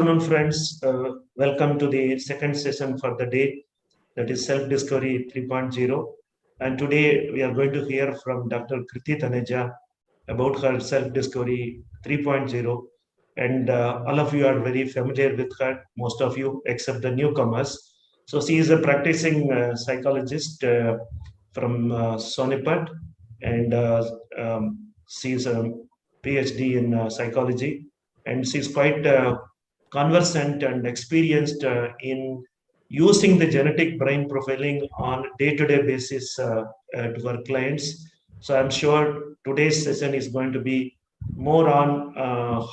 afternoon, friends. Welcome to the second session for the day, that is Self-Discovery 3.0. And today we are going to hear from Dr. Kriti Taneja about her Self-Discovery 3.0. And all of you are very familiar with her, most of you, except the newcomers. So she is a practicing psychologist from Sonipat, and she is a PhD in psychology, and she's quite conversant and experienced in using the genetic brain profiling on day-to-day basis to our clients. So I'm sure today's session is going to be more on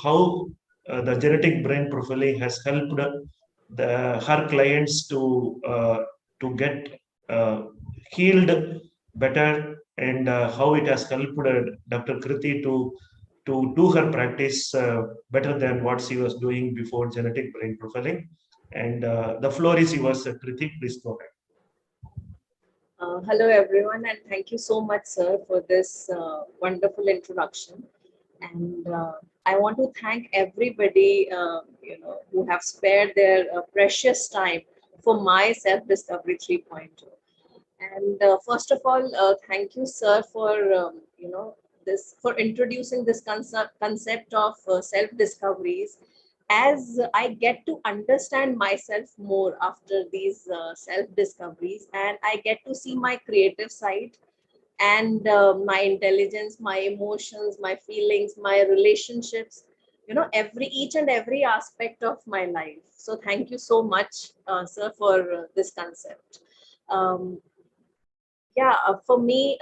how the genetic brain profiling has helped her clients to get healed better, and how it has helped Dr. Kriti to do her practice better than what she was doing before genetic brain profiling. And the floor is yours, Kriti. Please go ahead. Hello, everyone, and thank you so much, sir, for this wonderful introduction. And I want to thank everybody, who have spared their precious time for my self-discovery 3.0. And first of all, thank you, sir, for for introducing this concept of self-discoveries, as I get to understand myself more after these self-discoveries, and I get to see my creative side and my intelligence, my emotions, my feelings, my relationships, each and every aspect of my life. So thank you so much, sir, for this concept. For me,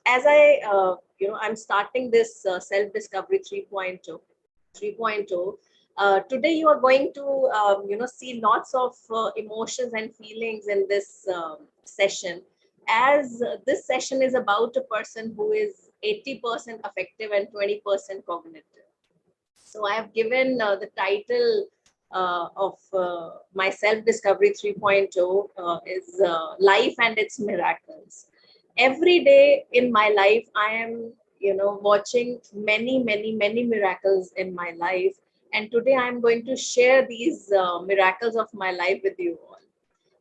as I'm starting this self-discovery 3.0. Today you are going to see lots of emotions and feelings in this session, as this session is about a person who is 80% affective and 20% cognitive. So I have given the title of my self-discovery 3.0 is Life and Its Miracles. Every day in my life, I am watching many miracles in my life, and today I'm going to share these miracles of my life with you all.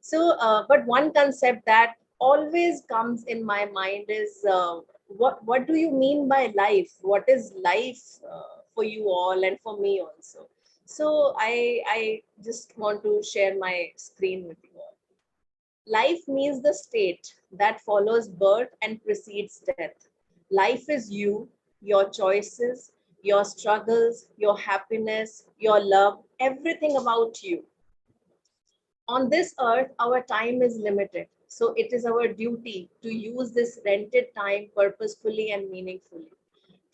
So but one concept that always comes in my mind is what do you mean by life? What is life for you all and for me also? So I just want to share my screen with you all. Life means the state that follows birth and precedes death. Life is you, your choices, your struggles, your happiness, your love, everything about you. On this earth, our time is limited. So it is our duty to use this rented time purposefully and meaningfully.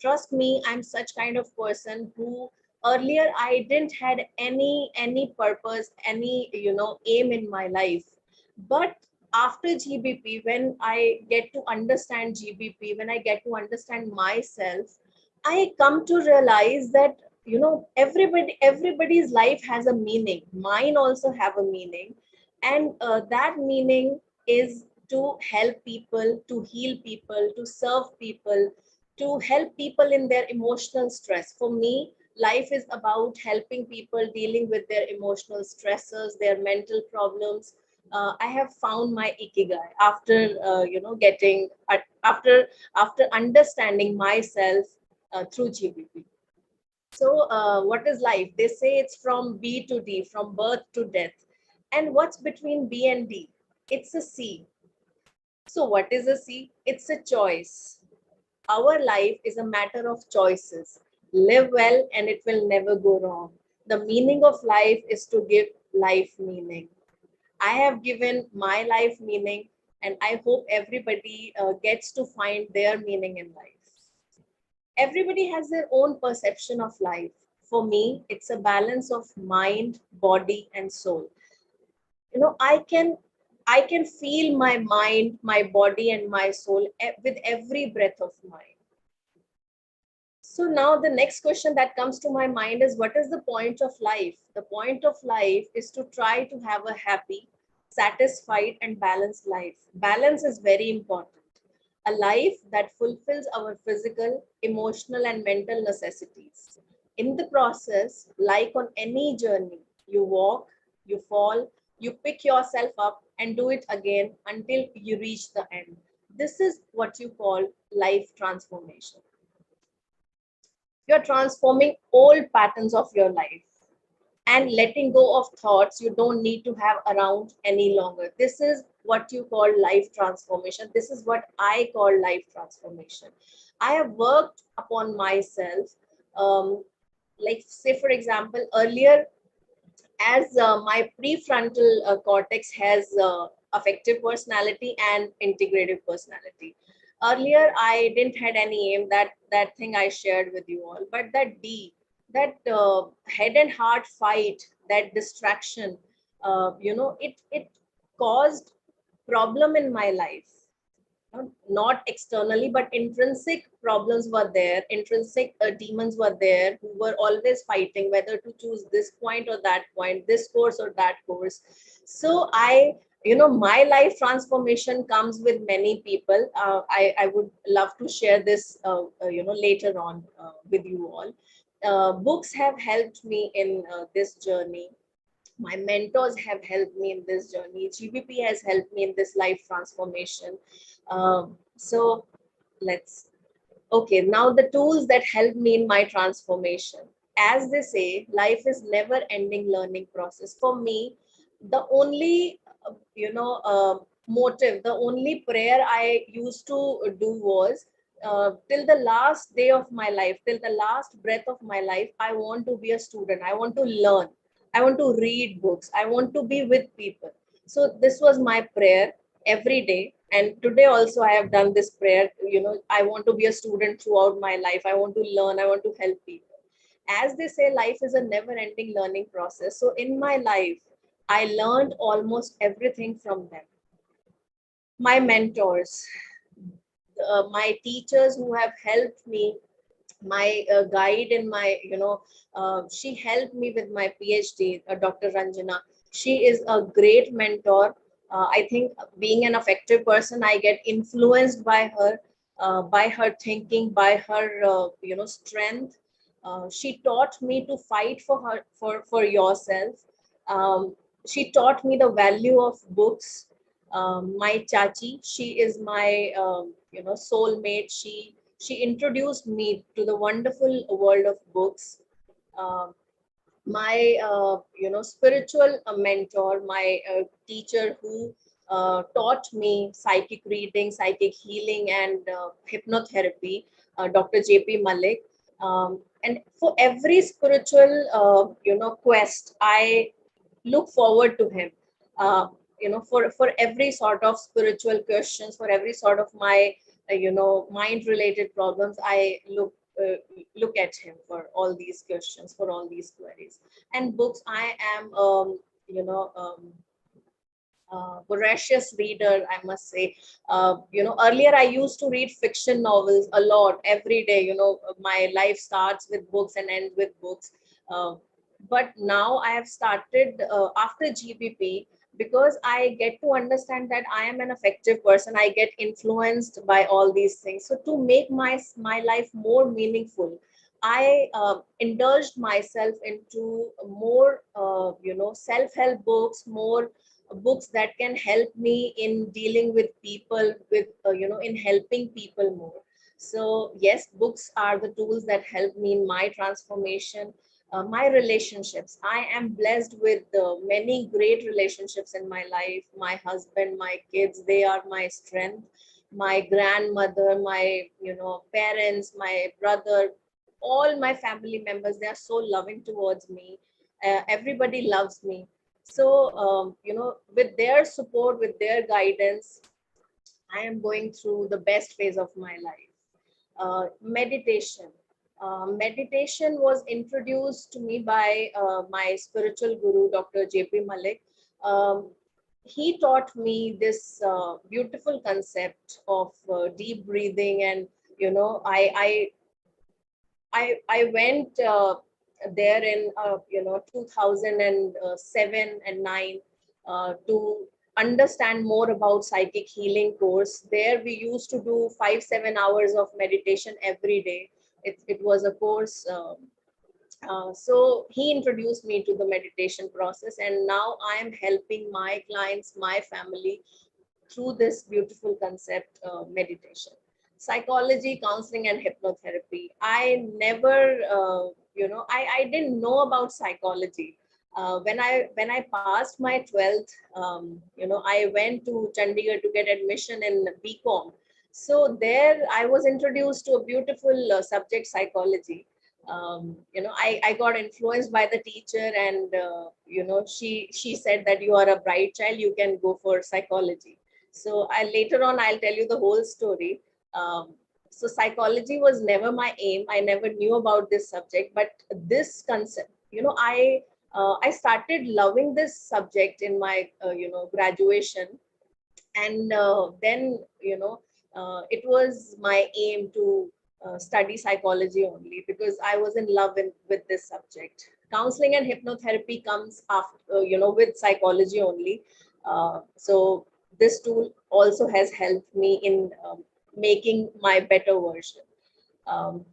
Trust me, I'm such kind of person who earlier I didn't had any purpose, any aim in my life. But after GBP, when I get to understand GBP, when I get to understand myself, I come to realize that everybody's life has a meaning. Mine also have a meaning, and that meaning is to help people, to heal people, to serve people, to help people in their emotional stress. For me, life is about helping people dealing with their emotional stressors, their mental problems. I have found my ikigai after getting after understanding myself through GBP. So what is life? They say it's from B to D, from birth to death. And what's between B and D? It's a C. So what is a C? It's a choice. Our life is a matter of choices. Live well and it will never go wrong. The meaning of life is to give life meaning. I have given my life meaning, and I hope everybody gets to find their meaning in life. Everybody has their own perception of life. For me, it's a balance of mind, body, and soul. I can feel my mind, my body, and my soul with every breath of mine. So now the next question that comes to my mind is, what is the point of life? The point of life is to try to have a happy, satisfied, and balanced life. Balance is very important. A life that fulfills our physical, emotional, and mental necessities. In the process, like on any journey, You walk, you fall, you pick yourself up and do it again until you reach the end. This is what you call life transformation. You're transforming old patterns of your life and letting go of thoughts you don't need to have around any longer. This is what you call life transformation. This is what I call life transformation. I have worked upon myself. Like, say, for example, earlier, as my prefrontal cortex has affective personality and integrative personality. Earlier, I didn't had any aim, that thing I shared with you all, but that D, that head and heart fight, that distraction, it caused problem in my life. Not externally, but intrinsic problems were there. Intrinsic demons were there who were always fighting whether to choose this point or that point, this course or that course. So my life transformation comes with many people. I would love to share this, later on with you all. Books have helped me in this journey. My mentors have helped me in this journey. GBP has helped me in this life transformation. So let's, okay, now the tools that help me in my transformation. As they say, life is never ending learning process. For me, the only, motive, the only prayer I used to do was, till the last day of my life, till the last breath of my life, I want to be a student. I want to learn. I want to read books. I want to be with people. So this was my prayer every day. And today also I have done this prayer. I want to be a student throughout my life. I want to learn. I want to help people. As they say, life is a never ending learning process. So in my life, I learned almost everything from them. My mentors, my teachers who have helped me, my guide in my, she helped me with my PhD, Dr. Ranjana. She is a great mentor. I think, being an effective person, I get influenced by her thinking, by her, strength. She taught me to fight for yourself. Um, she taught me the value of books. My chachi, she is my, soulmate. She introduced me to the wonderful world of books. Um, my, spiritual mentor, my teacher who taught me psychic reading, psychic healing, and hypnotherapy, Dr. JP Malik. And for every spiritual, quest, I look forward to him. For every sort of spiritual questions, for every sort of my, mind related problems, I uh, look at him for all these questions, for all these queries. And books, I am, voracious reader, I must say. Earlier I used to read fiction novels a lot every day. My life starts with books and ends with books. Uh, but now I have started, after GPP, because I get to understand that I am an effective person. I get influenced by all these things. So to make my life more meaningful, I indulged myself into more, self-help books, more books that can help me in dealing with people, with, in helping people more. So yes, books are the tools that help me in my transformation. My relationships, I am blessed with many great relationships in my life. My husband, my kids, they are my strength. My grandmother, my, parents, my brother, all my family members, they are so loving towards me. Everybody loves me. So, with their support, with their guidance, I am going through the best phase of my life. Meditation. Meditation was introduced to me by my spiritual guru, Dr. JP Malik. Um, he taught me this beautiful concept of deep breathing, and I went there in 2007 and 9 to understand more about psychic healing course. There we used to do 5-7 hours of meditation every day. It was a course So he introduced me to the meditation process, and now I am helping my clients, my family, through this beautiful concept, meditation, psychology, counseling, and hypnotherapy. I never, I didn't know about psychology. When I passed my 12th, I went to Chandigarh to get admission in BCom. So there I was introduced to a beautiful subject, psychology. I got influenced by the teacher, and she said that you are a bright child, you can go for psychology. So I later on I'll tell you the whole story. So psychology was never my aim. I never knew about this subject, but this concept, I started loving this subject in my graduation, and then it was my aim to study psychology only, because I was in love with this subject. Counseling and hypnotherapy comes after, with psychology only. So this tool also has helped me in making my better version.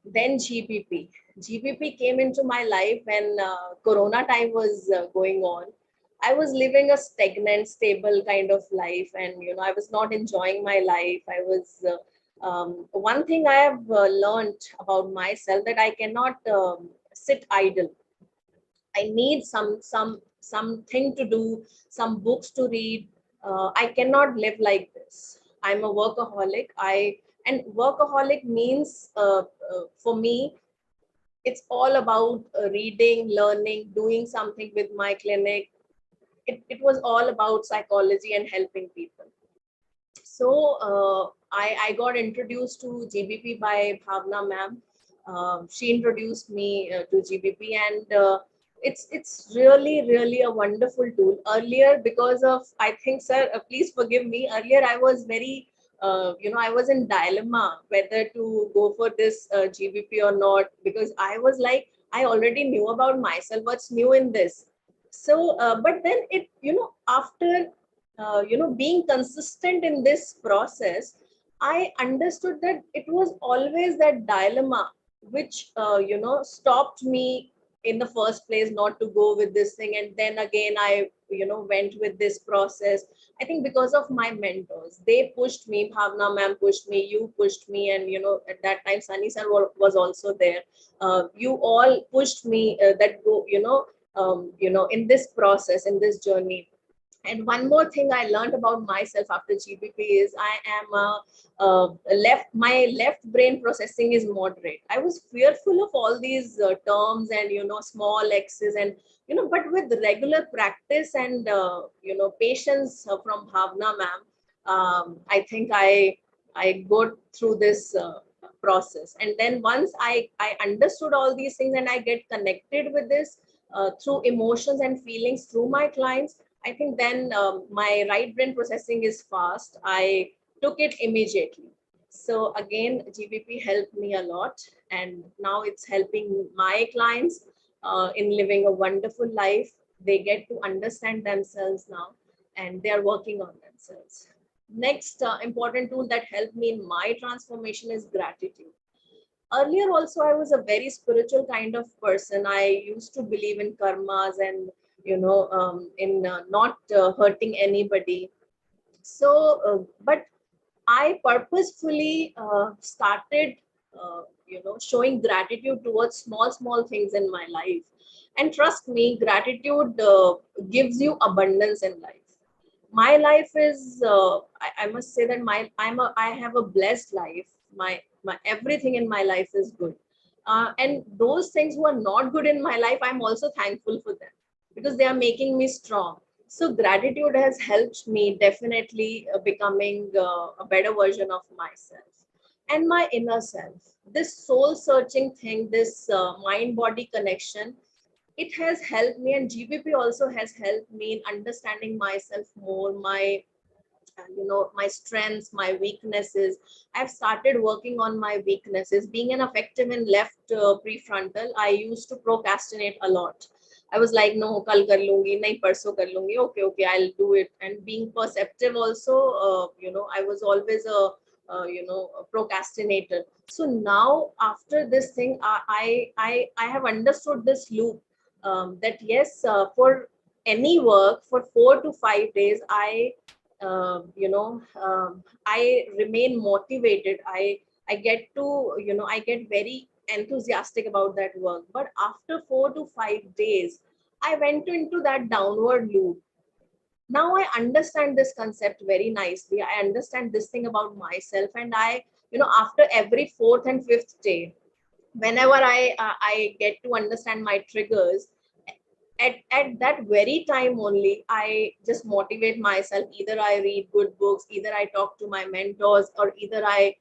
Then GPP came into my life when Corona time was going on. I was living a stagnant, stable kind of life, and I was not enjoying my life. I was one thing I have learned about myself, that I cannot sit idle. I need something to do, some books to read. I cannot live like this. I'm a workaholic. And workaholic means for me, it's all about reading, learning, doing something with my clinic. It was all about psychology and helping people. So I got introduced to GBP by Bhavna ma'am. She introduced me to GBP, and it's really a wonderful tool. Earlier, because of, I think, sir, please forgive me. Earlier, I was very, I was in dilemma whether to go for this GBP or not, because I was like, I already knew about myself. What's new in this? So, but then after being consistent in this process, I understood that it was always that dilemma which stopped me in the first place not to go with this thing. And then again I went with this process. I think because of my mentors, they pushed me. Bhavna ma'am pushed me, you pushed me, and at that time Sunny sir was also there. You all pushed me, that go in this process, in this journey. And one more thing I learned about myself after GBP is I am my left brain processing is moderate. I was fearful of all these terms and small x's, and but with regular practice and patience from Bhavna ma'am, I think I go through this process. And then once I understood all these things, and I get connected with this through emotions and feelings through my clients, I think then my right brain processing is fast. I took it immediately. So again, GBP helped me a lot, and now it's helping my clients in living a wonderful life. They get to understand themselves now, and they are working on themselves. Next important tool that helped me in my transformation is gratitude. Earlier also, I was a very spiritual kind of person. I used to believe in karmas and in not hurting anybody. So but I purposefully started showing gratitude towards small things in my life. And trust me, gratitude gives you abundance in life. My life is I must say that I have a blessed life. My everything in my life is good. And those things who are not good in my life, I'm also thankful for them, because they are making me strong. So gratitude has helped me definitely becoming a better version of myself and my inner self. This soul searching thing, this mind body connection, it has helped me. And GBP also has helped me in understanding myself more, my my strengths, my weaknesses. I've started working on my weaknesses. Being an effective in left prefrontal, I used to procrastinate a lot. I was like, no, kal kar lungi, nahi parso kar lungi, okay, I'll do it. And being perceptive also, I was always a procrastinator. So now after this thing, I have understood this loop, that yes, for any work for 4 to 5 days, I remain motivated. I get to, I get very enthusiastic about that work. But after 4 to 5 days, I went into that downward loop. Now I understand this concept very nicely. I understand this thing about myself, and after every fourth and fifth day, whenever I get to understand my triggers, at that very time only, I just motivate myself. Either I read good books, either I talk to my mentors, or either I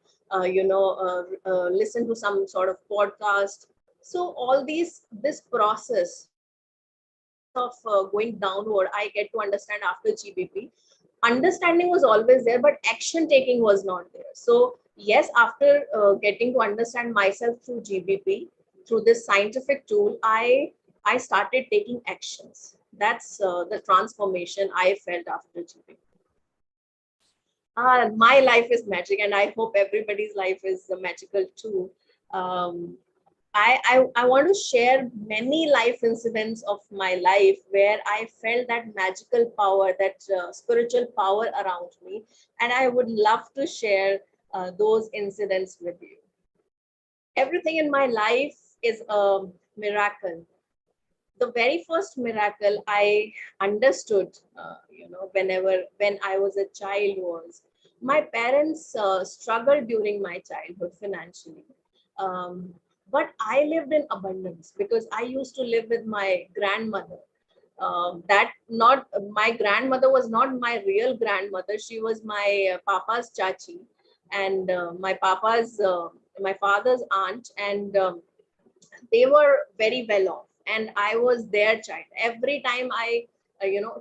listen to some sort of podcast. So all this process of going downward, I get to understand after GBP. Understanding was always there, but action taking was not there. So yes, after getting to understand myself through GBP, through this scientific tool, I started taking actions. That's the transformation I felt after GBP. My life is magic, and I hope everybody's life is magical too. Um, I want to share many life incidents of my life where I felt that magical power, that spiritual power around me. And I would love to share those incidents with you. Everything in my life is a miracle. The very first miracle I understood, when I was a child, was my parents struggled during my childhood financially. Um, but I lived in abundance because I used to live with my grandmother. That not My grandmother was not my real grandmother. She was my papa's chachi, and my father's aunt, and they were very well off, and I was their child. Every time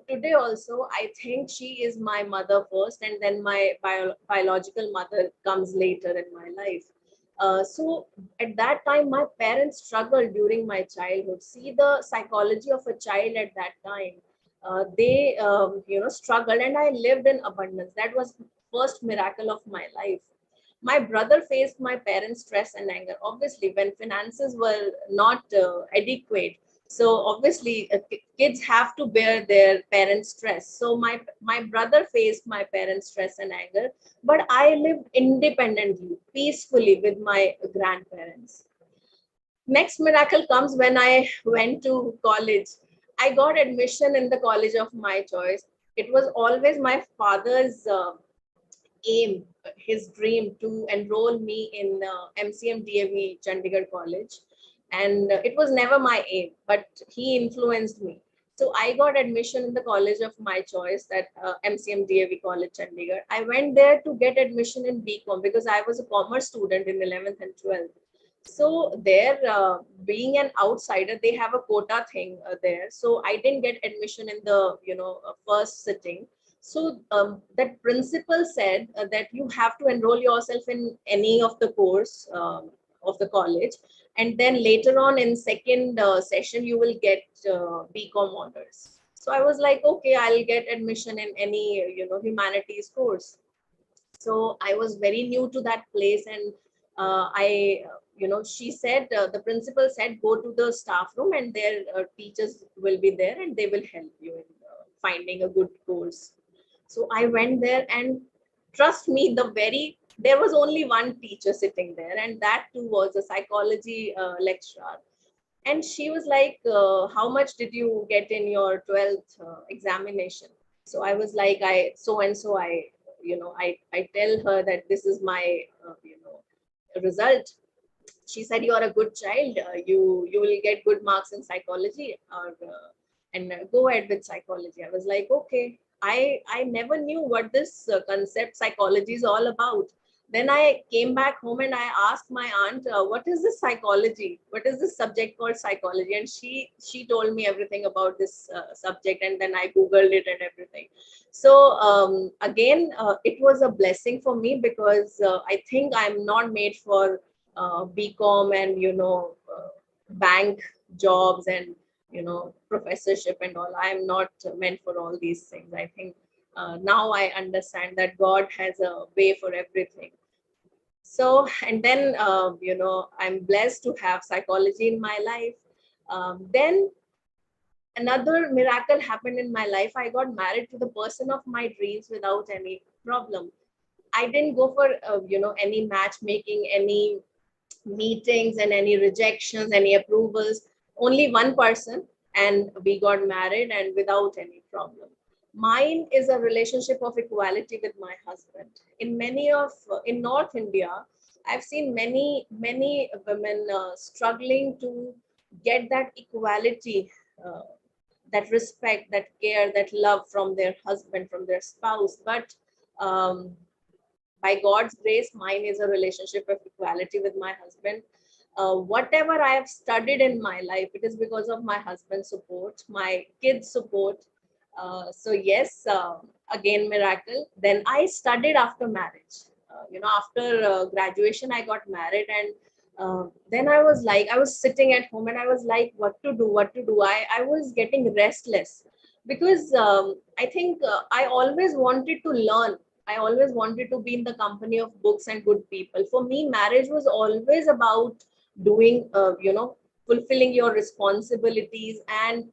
today also, I think she is my mother first, and then my biological mother comes later in my life. So at that time, my parents struggled during my childhood. See the psychology of a child at that time. They struggled, and I lived in abundance. That was first miracle of my life. My brother faced my parents' stress and anger. Obviously, when finances were not adequate, so obviously kids have to bear their parents' stress. So my brother faced my parents' stress and anger, but I lived independently, peacefully with my grandparents. Next miracle comes when I went to college. I got admission in the college of my choice. It was always my father's aim, his dream, to enroll me in MCMDAV Chandigarh College. And it was never my aim, but he influenced me. So I got admission in the college of my choice, that MCMDAV College Chandigarh. I went there to get admission in BCom because I was a commerce student in 11th and 12th. So there, being an outsider, they have a quota thing there. So I didn't get admission in the first sitting. So that principal said that you have to enroll yourself in any of the course of the college, and then later on in second session you will get BCom honors. So I was like, okay, I'll get admission in any humanities course. So I was very new to that place, and I she said, the principal said, go to the staff room, and their teachers will be there, and they will help you in finding a good course. So I went there, and trust me, there was only one teacher sitting there, and that too was a psychology lecturer. And she was like, how much did you get in your 12th examination? So I was like, I tell her that this is my result. She said, you are a good child, you will get good marks in psychology, or and go ahead with psychology. I was like, okay. I never knew what this concept psychology is all about. Then I came back home, and I asked my aunt, what is this psychology, what is this subject called psychology? And she told me everything about this subject, and then I googled it and everything. So again, it was a blessing for me, because I think I'm not made for BCom and bank jobs and professorship and all. I am not meant for all these things. I think now I understand that God has a way for everything. So, and then, I'm blessed to have psychology in my life. Then another miracle happened in my life. I got married to the person of my dreams without any problem. I didn't go for, any matchmaking, any meetings and any rejections, any approvals. Only one person, and we got married and without any problem. Mine is a relationship of equality with my husband. In North India, I've seen many women struggling to get that equality, uh, that respect, that care, that love from their husband, from their spouse. But um, by God's grace, mine is a relationship of equality with my husband. Whatever I have studied in my life, it is because of my husband's support, my kids' support. So yes, again miracle. Then I studied after marriage. After graduation, I got married, and then I was sitting at home, and I was like, what to do? What to do? I was getting restless because I think I always wanted to learn. I always wanted to be in the company of books and good people. For me, marriage was always about doing, fulfilling your responsibilities and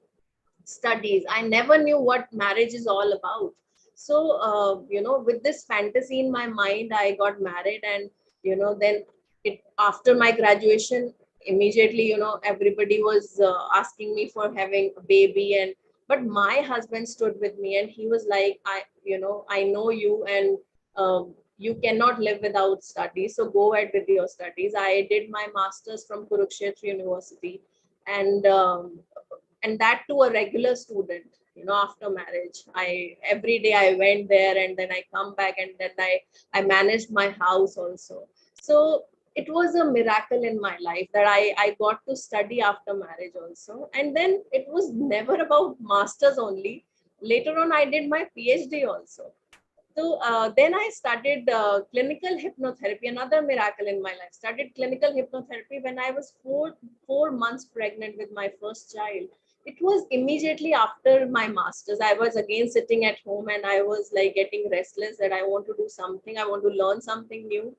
studies. I never knew what marriage is all about. So, with this fantasy in my mind, I got married, and then after my graduation, immediately, everybody was asking me for having a baby, and but my husband stood with me, and he was like, I know you, and you cannot live without studies, so go ahead with your studies. I did my master's from Kurukshetra University, and that to a regular student. After marriage, I every day I went there, and then I come back, and then I managed my house also. So it was a miracle in my life that I got to study after marriage also. And then it was never about masters only. Later on, I did my PhD also. So then I started clinical hypnotherapy, another miracle in my life. Started clinical hypnotherapy when I was four months pregnant with my first child. It was immediately after my master's. I was again sitting at home, and I was like getting restless that I want to do something. I want to learn something new.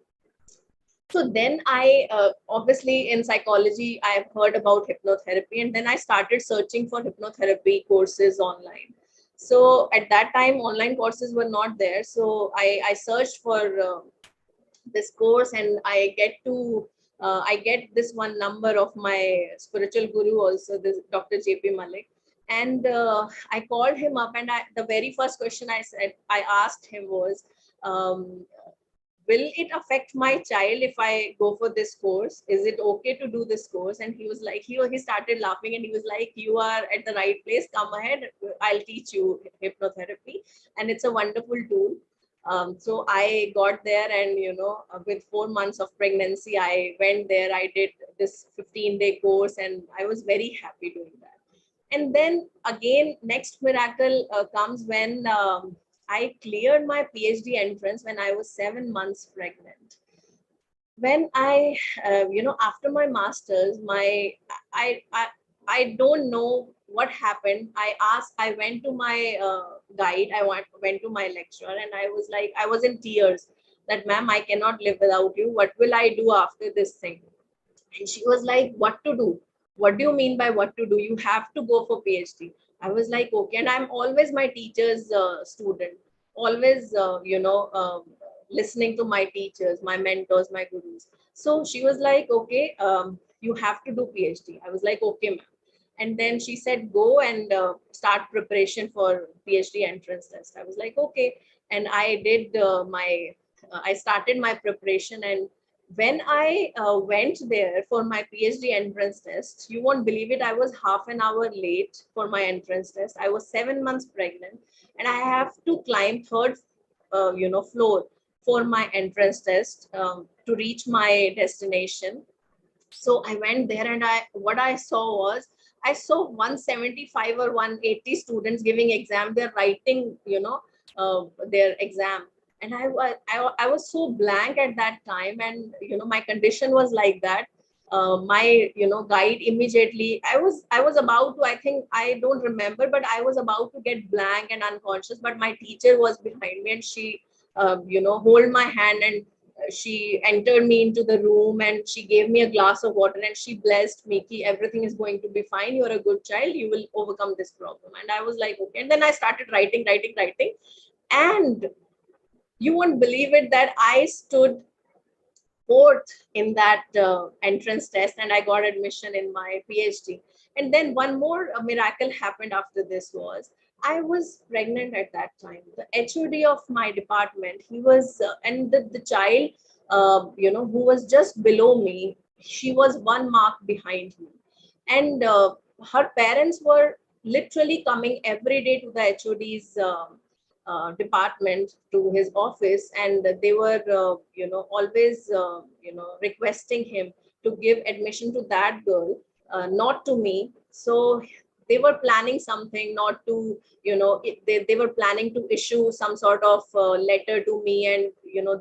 So then I obviously in psychology, I've heard about hypnotherapy, and then I started searching for hypnotherapy courses online. So at that time, online courses were not there. So I searched for this course, and I get this one number of my spiritual guru also, this Dr. JP Malik. And I called him up, and the very first question I asked him was, um, will it affect my child if I go for this course? Is it okay to do this course? And he was like, he started laughing, and he was like, you are at the right place, come ahead, I'll teach you hypnotherapy, and it's a wonderful tool. So I got there, and with 4 months of pregnancy, I went there, I did this 15-day course, and I was very happy doing that. And then again, next miracle comes when I cleared my PhD entrance when I was 7 months pregnant. When I, after my master's, I don't know what happened. I went to my guide, went to my lecturer, and I was like, I was in tears that, ma'am, I cannot live without you. What will I do after this thing? And she was like, what to do? What do you mean by what to do? You have to go for PhD. I was like, okay. And I'm always my teacher's student, always, listening to my teachers, my mentors, my gurus. So she was like, okay, you have to do PhD. I was like, okay, ma'am. And then she said, go and start preparation for PhD entrance test. I was like, okay. And I started my preparation. And when I went there for my PhD entrance test, you won't believe it, I was half an hour late for my entrance test. I was 7 months pregnant, and I have to climb third, floor for my entrance test to reach my destination. So I went there, and what I saw 175 or 180 students giving exam. They're writing, their exam. And I was so blank at that time, and my condition was like that. My guide immediately, I was about to, I think, I don't remember, but I was about to get blank and unconscious, but my teacher was behind me, and she hold my hand, and she entered me into the room and she gave me a glass of water and she blessed me ki everything is going to be fine, you're a good child, you will overcome this problem. And I was like, okay. And then I started writing. And you won't believe it that I stood fourth in that entrance test and I got admission in my PhD. And then one more miracle happened after this was I was pregnant at that time. The HOD of my department, he was, and the child, who was just below me, she was 1 mark behind me. And her parents were literally coming every day to the HOD's department, to his office, and they were always requesting him to give admission to that girl, not to me. So they were planning something, not to they were planning to issue some sort of letter to me, and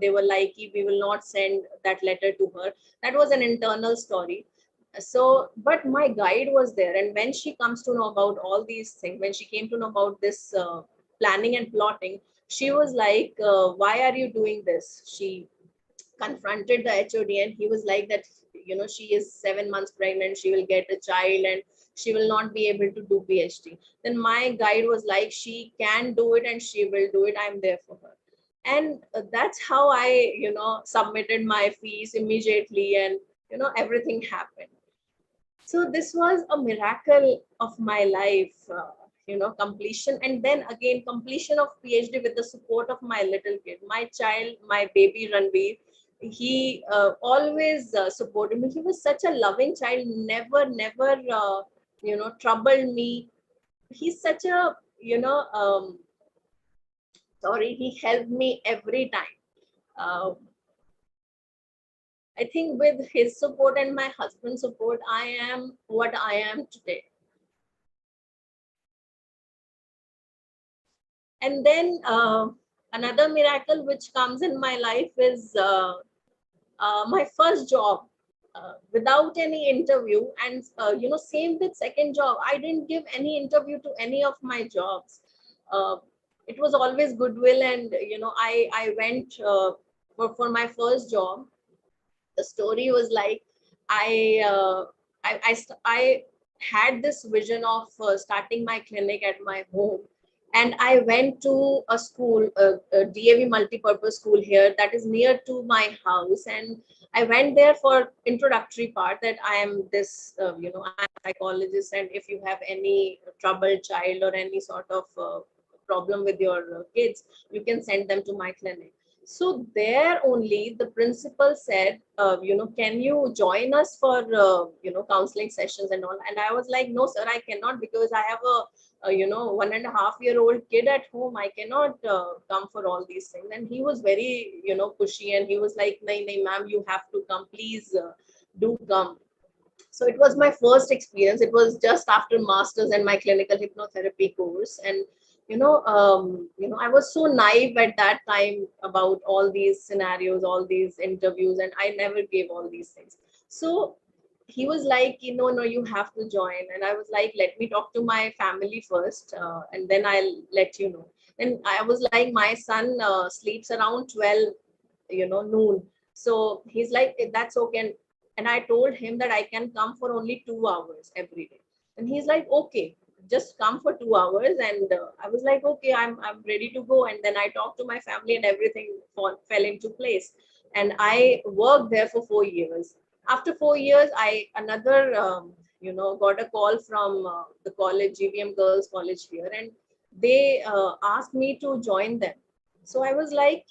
they were like, we will not send that letter to her. That was an internal story. So but my guide was there, and when she comes to know about all these things, when she came to know about this planning and plotting, she was like, why are you doing this? She confronted the HOD, and he was like that, she is 7 months pregnant, she will get a child and she will not be able to do PhD. Then my guide was like, she can do it and she will do it, I'm there for her. And that's how I submitted my fees immediately, and everything happened. So this was a miracle of my life, completion, and then again completion of PhD with the support of my little kid, my child, my baby Ranveer. He always supported me. He was such a loving child, never troubled me. He's such a sorry, he helped me every time. uh, I think with his support and my husband's support, I am what I am today. And then another miracle which comes in my life is my first job, without any interview. And same with second job, I didn't give any interview to any of my jobs. uh, it was always goodwill, and I went for my first job. The story was like, I I had this vision of starting my clinic at my home, and I went to a school, a DAV multi-purpose school here that is near to my house, and I went there for introductory part that I am this, I'm a psychologist, and if you have any troubled child or any sort of problem with your kids, you can send them to my clinic. So there only the principal said, can you join us for, counseling sessions and all? And I was like, no, sir, I cannot, because I have a 1.5-year-old kid at home. I cannot come for all these things. And he was very, pushy, and he was like, nahi, nahi, ma'am, you have to come, please do come. So it was my first experience. It was just after masters and my clinical hypnotherapy course. And I was so naive at that time about all these scenarios, all these interviews, and I never gave all these things. So he was like, no, you have to join. And I was like, let me talk to my family first, and then I'll let you know. And I was like, my son sleeps around 12, noon. So he's like, that's okay. And I told him that I can come for only 2 hours every day. And he's like, okay, just come for 2 hours. And I was like, okay, I'm ready to go. And then I talked to my family, and everything fell into place. And I worked there for 4 years. After 4 years, I another got a call from the college, GVM Girls College here, and they asked me to join them. So I was like,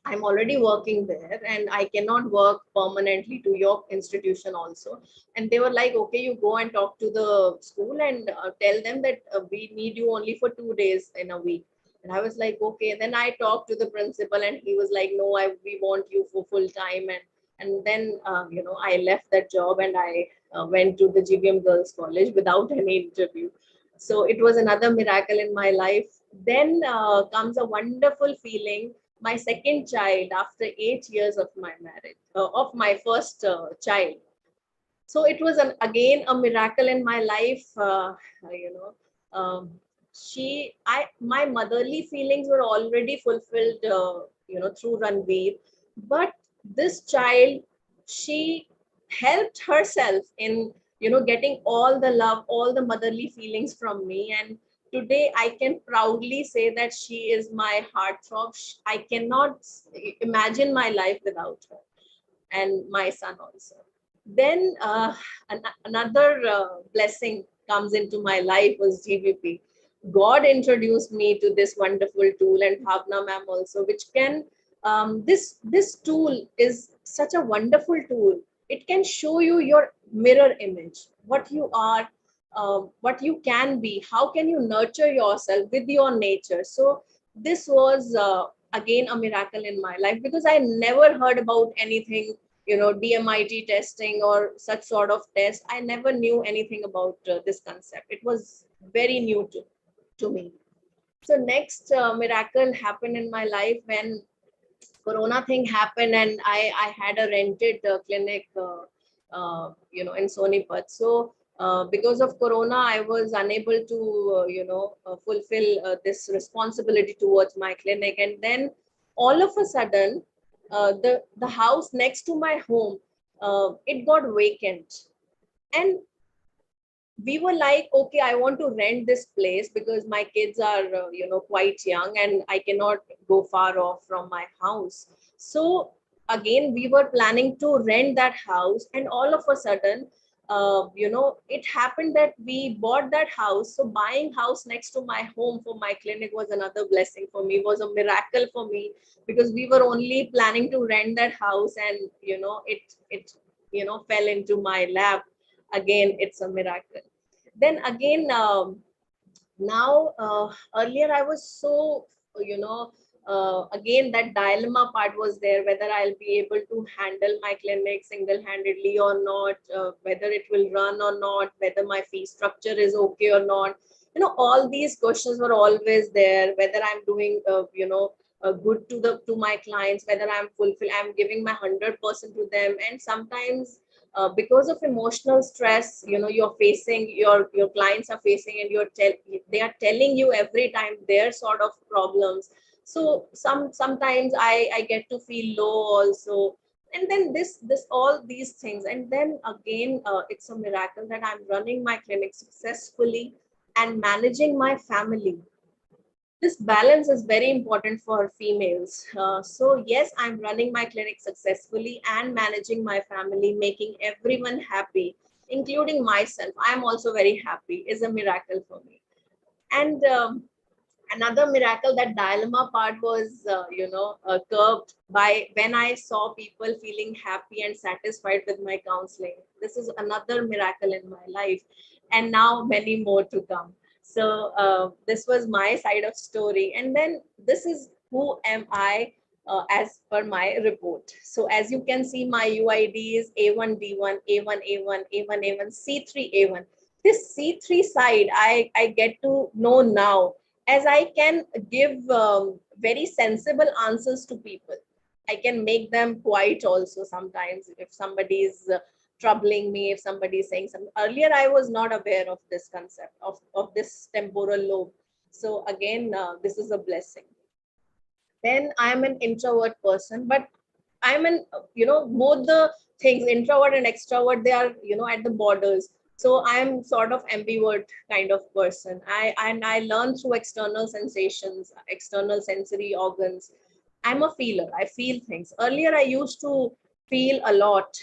I'm already working there and I cannot work permanently to your institution also. And they were like, okay, you go and talk to the school and tell them that we need you only for 2 days in a week. And I was like, okay. Then I talked to the principal and he was like, no, we want you for full time. And then, I left that job and I went to the GVM Girls College without any interview. So it was another miracle in my life. Then comes a wonderful feeling, my second child after 8 years of my marriage, of my first child. So it was again a miracle in my life. You know, my motherly feelings were already fulfilled through Ranveer. But this child, she helped herself in, getting all the love, all the motherly feelings from me. And today I can proudly say that she is my heartthrob. I cannot imagine my life without her, and my son also. Then another blessing comes into my life was GVP. God introduced me to this wonderful tool, and Bhavna ma'am also, which can, this tool is such a wonderful tool. It can show you your mirror image, what you are, what you can be, how can you nurture yourself with your nature. So this was again a miracle in my life, because I never heard about anything, DMIT testing or such sort of test. I never knew anything about this concept. It was very new to me. So next miracle happened in my life when Corona thing happened, and I had a rented clinic, in Sonipat. So because of Corona, I was unable to, fulfill this responsibility towards my clinic. And then all of a sudden, the house next to my home, it got vacant. And we were like, okay, I want to rent this place because my kids are, quite young, and I cannot go far off from my house. So again, we were planning to rent that house, and all of a sudden, it happened that we bought that house. So buying house next to my home for my clinic was another blessing for me, was a miracle for me, because we were only planning to rent that house, and it fell into my lap. Again, it's a miracle. Then again, now earlier I was so, again that dilemma part was there, whether I'll be able to handle my clinic single-handedly or not, whether it will run or not, whether my fee structure is okay or not. All these questions were always there, whether I'm doing good to my clients, whether I'm giving my 100% to them. And sometimes because of emotional stress, you're facing, your clients are facing, and they are telling you every time their sort of problems. So sometimes I get to feel low also. And then this all these things, and then again, it's a miracle that I'm running my clinic successfully and managing my family. This balance is very important for females. So yes, I'm running my clinic successfully and managing my family, making everyone happy, including myself. I'm also very happy. Is a miracle for me. And another miracle, that dilemma part was, curbed by when I saw people feeling happy and satisfied with my counseling. This is another miracle in my life, and now many more to come. So this was my side of story, and then this is who am I as per my report. So as you can see, my UID is A1B1, A1A1, A1A1, A1, C3A1. This C3 side, I get to know now, as I can give very sensible answers to people. I can make them quiet also sometimes if somebody is troubling me, if somebody is saying something. Earlier, I was not aware of this concept of this temporal lobe. So again, this is a blessing. Then I am an introvert person, but I'm an, both the things, introvert and extrovert, they are, at the borders. So I'm sort of ambivert kind of person. I learn through external sensations, external sensory organs. I'm a feeler. I feel things. Earlier, I used to feel a lot,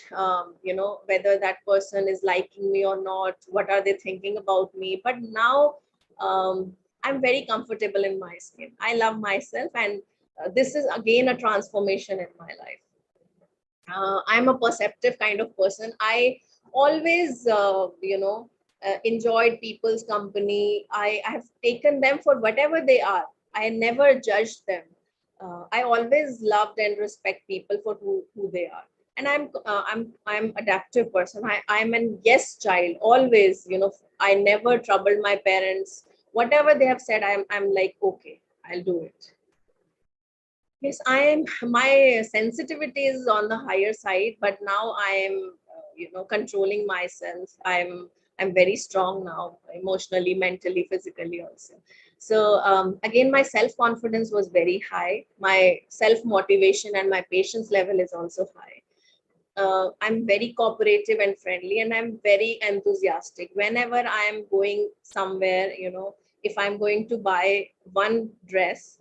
whether that person is liking me or not, what are they thinking about me. But now I'm very comfortable in my skin. I love myself, and this is again a transformation in my life. I'm a perceptive kind of person. I always, enjoyed people's company. I have taken them for whatever they are. I never judged them. I always loved and respect people for who they are. And I'm adaptive person. I'm an yes child. Always, I never troubled my parents. Whatever they have said, I'm like, okay, I'll do it. Yes, I am. My sensitivity is on the higher side, but now I am, controlling myself. I'm I'm very strong now, emotionally, mentally, physically also. So again, my self-confidence was very high. My self-motivation and my patience level is also high. I'm very cooperative and friendly, and I'm very enthusiastic. Whenever I am going somewhere, if I'm going to buy one dress,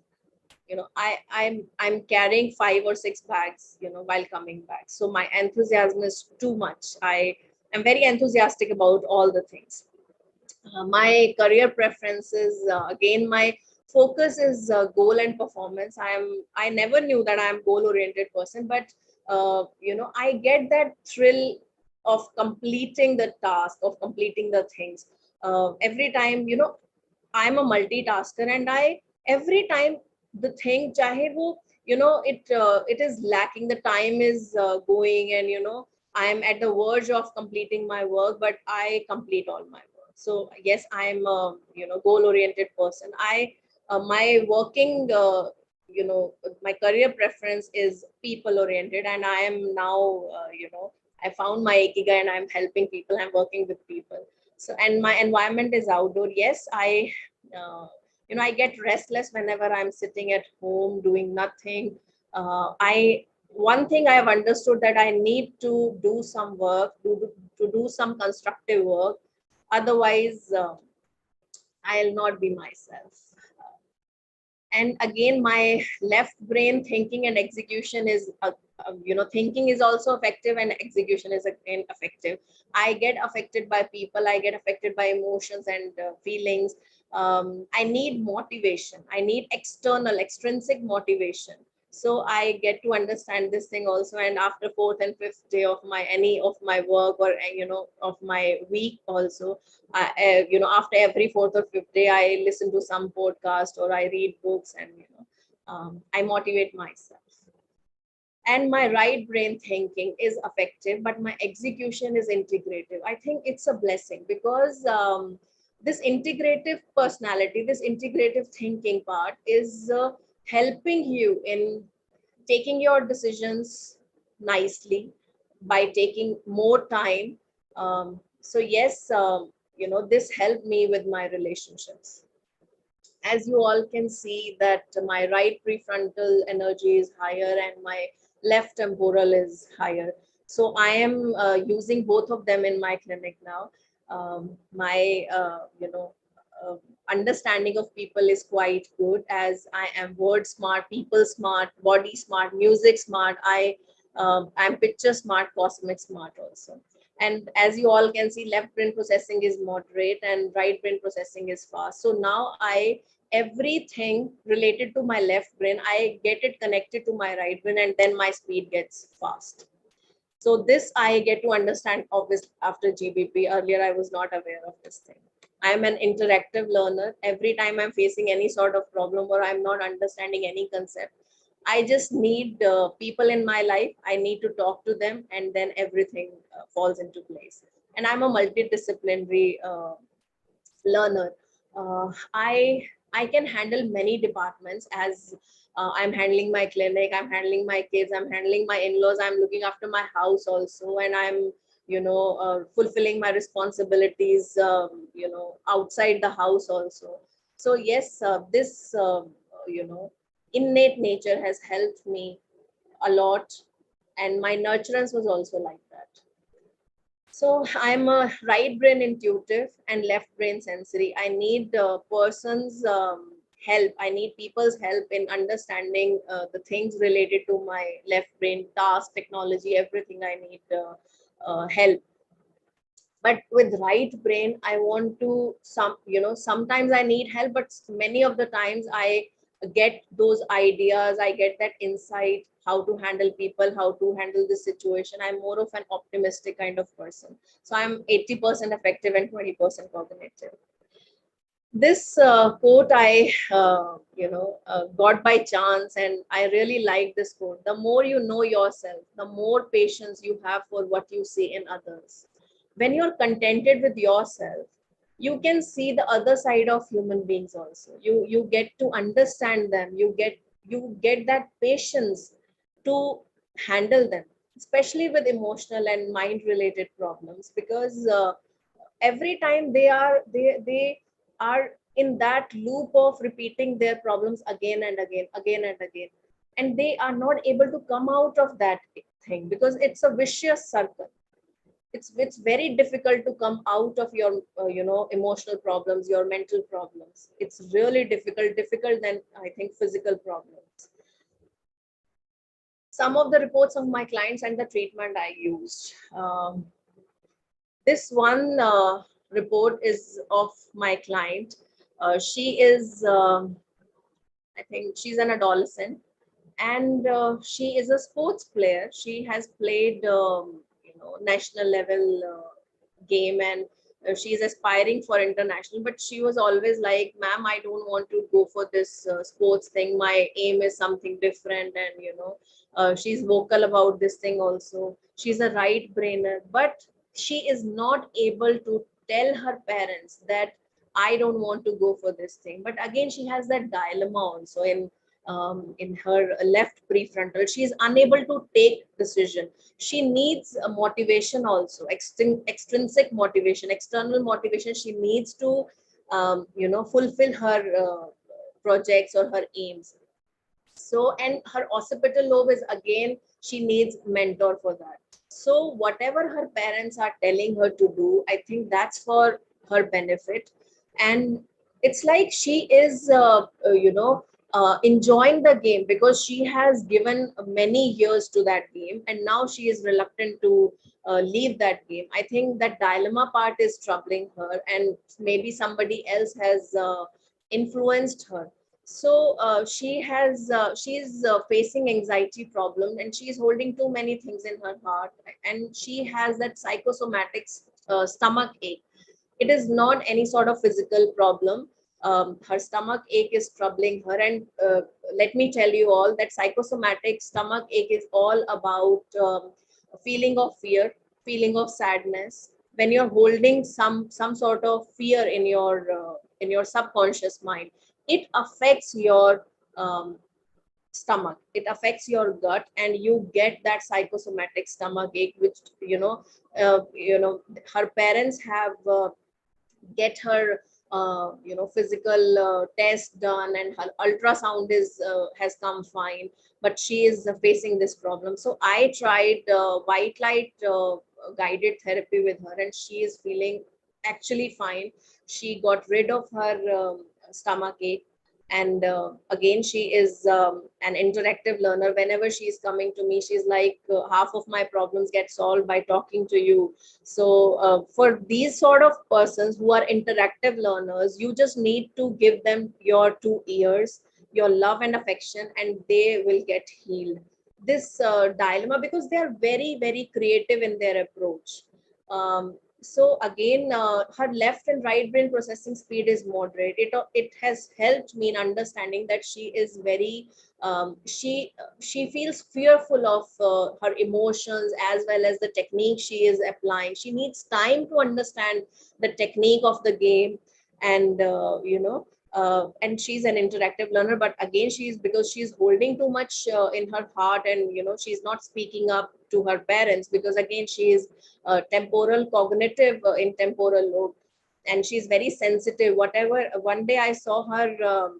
I'm carrying 5 or 6 bags, while coming back. So my enthusiasm is too much. I am very enthusiastic about all the things. My career preferences, again, my focus is goal and performance. I never knew that I'm goal oriented person, but I get that thrill of completing the task, of completing the things. Every time, I'm a multitasker, and I every time the thing chahe wo, it is lacking, the time is going, and I am at the verge of completing my work, but I complete all my work. So yes, I am a goal oriented person. My working my career preference is people oriented, and I am now I found my ikigai, and I'm helping people, I'm working with people. So, and my environment is outdoor. Yes, uh, I get restless whenever I'm sitting at home doing nothing. I One thing I have understood, that I need to do some work, to do some constructive work. Otherwise, I'll not be myself. And again, my left brain thinking and execution is thinking is also effective, and execution is again effective. I get affected by people, I get affected by emotions and feelings. I need motivation, I need extrinsic motivation. So I get to understand this thing also, and after fourth and fifth day of my any of my work, or of my week also, after every fourth or fifth day, I listen to some podcast or I read books, and I motivate myself. And my right brain thinking is effective, but my execution is integrative. I think it's a blessing, because this integrative personality, this integrative thinking part is helping you in taking your decisions nicely, by taking more time. So yes, this helped me with my relationships. As you all can see, that my right prefrontal energy is higher and my left temporal is higher. So I am using both of them in my clinic now. My uh, understanding of people is quite good, as I am word smart, people smart, body smart, music smart. I'm picture smart, cosmic smart also. And as you all can see, left brain processing is moderate and right brain processing is fast. So now everything related to my left brain, I get it connected to my right brain, and then my speed gets fast. So this I get to understand obviously after GBP. Earlier I was not aware of this thing. I am an interactive learner. Every time I'm facing any sort of problem, or I'm not understanding any concept, I just need people in my life. I need to talk to them, and then everything falls into place. And I'm a multidisciplinary learner. I can handle many departments, as I'm handling my clinic, I'm handling my kids, I'm handling my in-laws, I'm looking after my house also, and I'm fulfilling my responsibilities outside the house also. So yes, this innate nature has helped me a lot, and my nurturance was also like that. So I'm a right brain intuitive and left brain sensory. I need person's help. I need people's help in understanding the things related to my left brain, task, technology, everything. I need help. But with right brain, I want to sometimes I need help, but many of the times I get those ideas, I get that insight, how to handle people, how to handle the situation. I'm more of an optimistic kind of person. So I'm 80% effective and 20% cognitive. This quote I got by chance, and I really like this quote: the more you know yourself, the more patience you have for what you see in others. When you're contented with yourself, you can see the other side of human beings also. You get to understand them, you get that patience to handle them, especially with emotional and mind related problems, because every time they are in that loop of repeating their problems again and again, again and again, and they are not able to come out of that thing because it's a vicious circle. It's very difficult to come out of your emotional problems, your mental problems. It's really difficult than I think physical problems. Some of the reports of my clients and the treatment I used. This one report is of my client. She is, I think, she's an adolescent, and she is a sports player. She has played, national level game, and she is aspiring for international. But she was always like, "Ma'am, I don't want to go for this sports thing. My aim is something different." And she's vocal about this thing also. She's a right brainer, but she is not able to tell her parents that I don't want to go for this thing. But again, she has that dilemma also in her left prefrontal. She is unable to take decision. She needs a motivation also, extrinsic motivation, external motivation. She needs to fulfill her projects or her aims. So, and her occipital lobe is, again, she needs mentor for that. So whatever her parents are telling her to do, I think that's for her benefit. And it's like she is enjoying the game because she has given many years to that game, and now she is reluctant to leave that game. I think that dilemma part is troubling her, and maybe somebody else has influenced her. So she's facing anxiety problem, and she's holding too many things in her heart, and she has that psychosomatic stomach ache. It is not any sort of physical problem. Her stomach ache is troubling her, and let me tell you all that psychosomatic stomach ache is all about a feeling of fear, feeling of sadness. When you're holding some sort of fear in your subconscious mind, it affects your stomach, it affects your gut, and you get that psychosomatic stomach ache, which her parents have get her physical test done, and her ultrasound is has come fine, but she is facing this problem. So I tried white light guided therapy with her, and she is feeling actually fine. She got rid of her stomach ache, and again, she is an interactive learner. Whenever she is coming to me, she's like, half of my problems get solved by talking to you. So for these sort of persons who are interactive learners, you just need to give them your 2 ears, your love and affection, and they will get healed. This dilemma, because they are very, very creative in their approach. So again, her left and right brain processing speed is moderate. It has helped me in understanding that she is very she feels fearful of her emotions as well as the technique she is applying. She needs time to understand the technique of the game, and and she's an interactive learner. But again, she's because she's holding too much in her heart, and she's not speaking up to her parents, because again, she is temporal cognitive in temporal lobe, and she's very sensitive. Whatever, one day I saw her